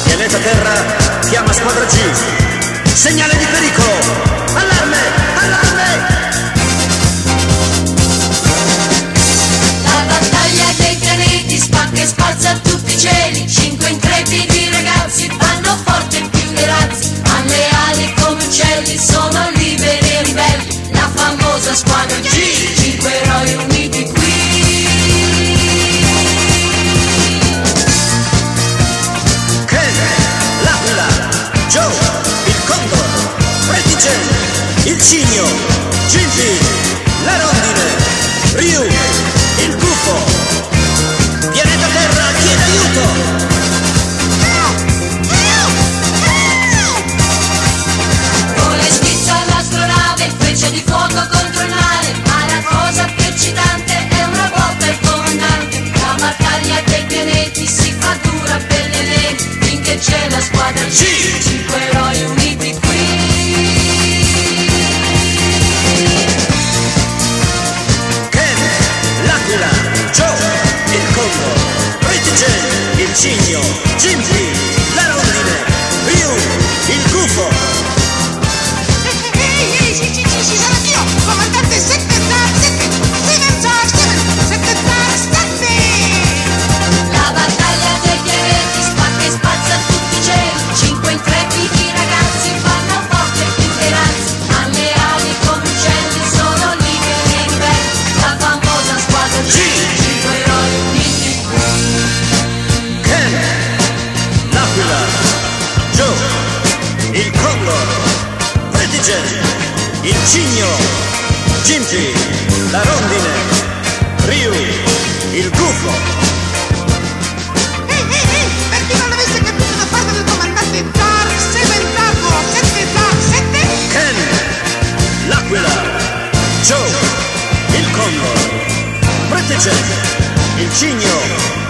Pianeta Terra chiama squadra G. Segnale di pericolo. Allarme! Allarme! La battaglia dei pianeti spacca e spazza tutti i cieli. 5 intrepidi ragazzi vanno forte più dei razzi. Hanno le ali come uccelli, sono liberi e ribelli. La famosa squadra G, 5 eroi uniti qui. Il cigno, Gildi, la rondine, Ryu, il gufo. Pianeta Terra chiede aiuto. Vola e schizza l'astronave, freccia di fuoco contro il mare. Ma la cosa più eccitante è una volta il comandante. La battaglia dei pianeti si fa dura per le lenti. Finché c'è la squadra G, 5 eroi uniti qui. Il cigno, Gimli, la rondine, Ryu, il gufo. Ehi, sì, sono io, comandante 777. La battaglia dei pianeti spacca e spazza tutti i cieli. 5 intrepidi ragazzi vanno forte. Gigi, la rondine, Ryu, il gufo. Per chi non avesse capito da parte del comandante Dark 7 Darko 7 Dark 7. Ken, l'aquila, Joe, il condor, Brett Jack, il cigno,